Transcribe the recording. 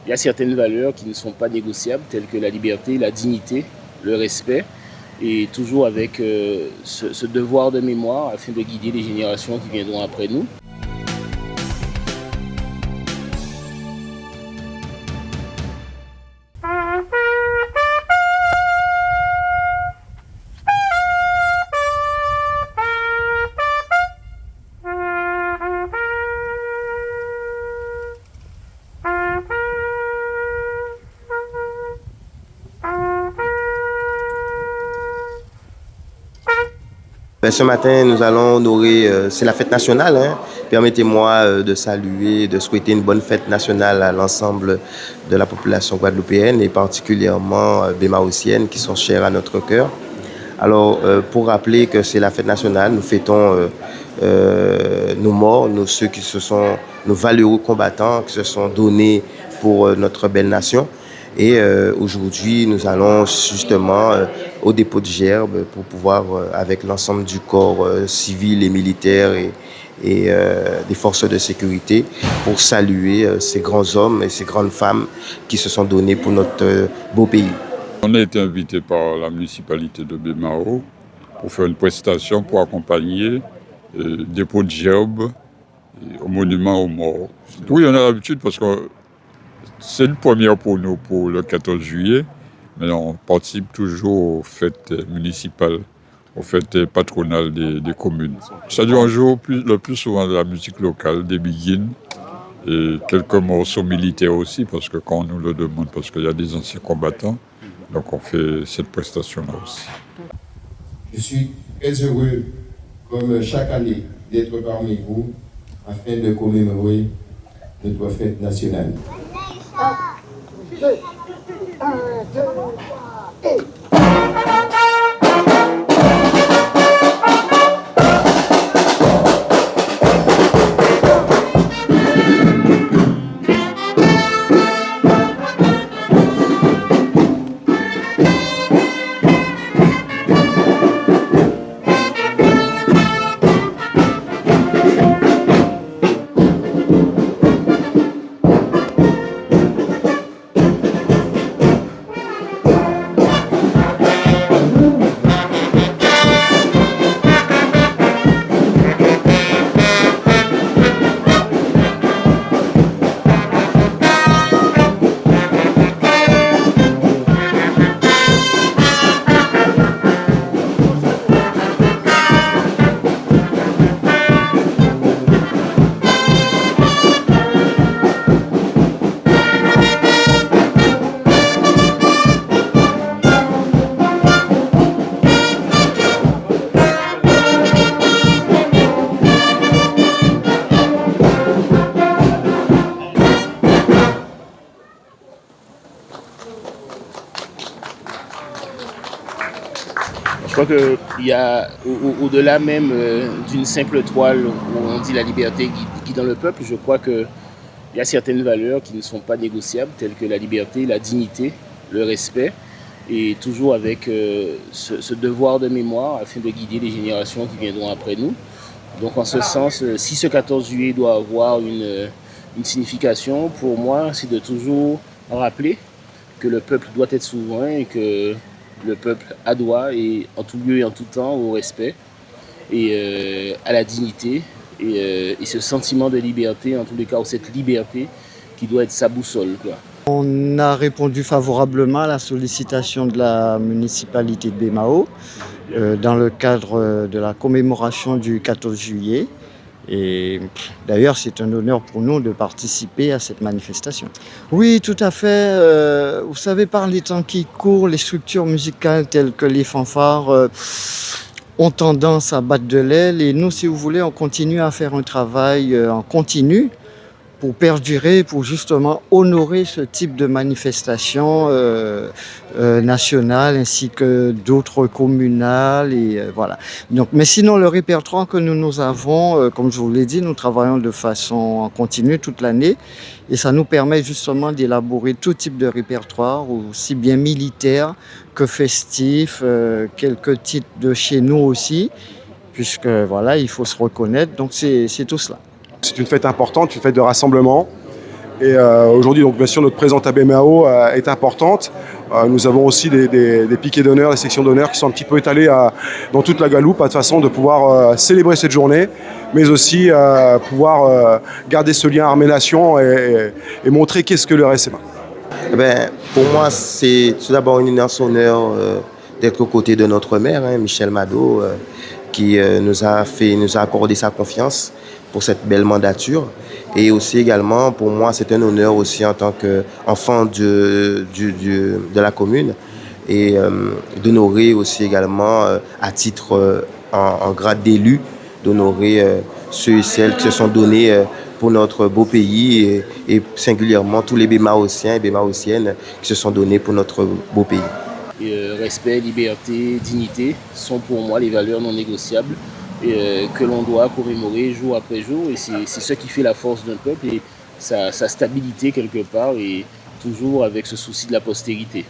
il y a certaines valeurs qui ne sont pas négociables, telles que la liberté, la dignité, le respect, et toujours avec ce devoir de mémoire afin de guider les générations qui viendront après nous. Ce matin, nous allons honorer, c'est la fête nationale. Permettez-moi de saluer, de souhaiter une bonne fête nationale à l'ensemble de la population guadeloupéenne et particulièrement bémaotienne qui sont chères à notre cœur. Alors, pour rappeler que c'est la fête nationale, nous fêtons nos morts, nos valeureux combattants qui se sont donnés pour notre belle nation. Et aujourd'hui, nous allons justement au dépôt de Gerbe pour pouvoir, avec l'ensemble du corps civil et militaire et des forces de sécurité, pour saluer ces grands hommes et ces grandes femmes qui se sont donnés pour notre beau pays. On a été invité par la municipalité de Bémao pour faire une prestation pour accompagner le dépôt de Gerbe au monument aux morts. Oui, on a l'habitude parce que c'est une première pour nous pour le 14 juillet, mais on participe toujours aux fêtes municipales, aux fêtes patronales des communes. C'est-à-dire on joue le plus souvent de la musique locale, des biguines, et quelques morceaux militaires aussi, parce que quand on nous le demande, parce qu'il y a des anciens combattants, donc on fait cette prestation-là aussi. Je suis très heureux, comme chaque année, d'être parmi vous afin de commémorer notre fête nationale. 1, 2, 3, et... Je crois qu'il y a, au-delà même d'une simple toile où on dit la liberté guidant le peuple, je crois qu'il y a certaines valeurs qui ne sont pas négociables, telles que la liberté, la dignité, le respect, et toujours avec ce devoir de mémoire afin de guider les générations qui viendront après nous. Donc en ce sens, si ce 14 juillet doit avoir une signification, pour moi, c'est de toujours rappeler que le peuple doit être souverain et que le peuple a droit, et en tout lieu et en tout temps, au respect et à la dignité et ce sentiment de liberté, en tous les cas, ou cette liberté qui doit être sa boussole, quoi. On a répondu favorablement à la sollicitation de la municipalité de Bémao dans le cadre de la commémoration du 14 juillet. Et d'ailleurs, c'est un honneur pour nous de participer à cette manifestation. Oui, tout à fait. Vous savez, par les temps qui courent, les structures musicales telles que les fanfares ont tendance à battre de l'aile. Et nous, si vous voulez, on continue à faire un travail en continu pour perdurer, pour justement honorer ce type de manifestation nationale ainsi que d'autres communales. Et voilà. Donc, mais sinon, le répertoire que nous avons, comme je vous l'ai dit, nous travaillons de façon continue toute l'année et ça nous permet justement d'élaborer tout type de répertoire, aussi bien militaire que festif, quelques titres de chez nous aussi, puisque voilà, il faut se reconnaître. Donc, c'est tout cela. C'est une fête importante, une fête de rassemblement. Et aujourd'hui, donc bien sûr, notre présence à BMAO est importante. Nous avons aussi des piquets d'honneur, des sections d'honneur qui sont un petit peu étalées dans toute la Guadeloupe, de façon de pouvoir célébrer cette journée, mais aussi pouvoir garder ce lien armée-nation et montrer qu'est-ce que le RSMA. Eh ben, pour moi, c'est tout d'abord une immense honneur d'être aux côtés de notre maire, Michel Mado, qui nous a accordé sa confiance pour cette belle mandature. Et aussi également, pour moi, c'est un honneur aussi en tant qu'enfant de la commune et d'honorer aussi également, à titre en grade d'élu, d'honorer ceux et celles qui se sont donnés pour notre beau pays et singulièrement tous les Bémaotiens et Bémaotiennes qui se sont donnés pour notre beau pays. Respect, liberté, dignité sont pour moi les valeurs non négociables que l'on doit commémorer jour après jour. Et c'est ce qui fait la force d'un peuple et sa stabilité quelque part, et toujours avec ce souci de la postérité.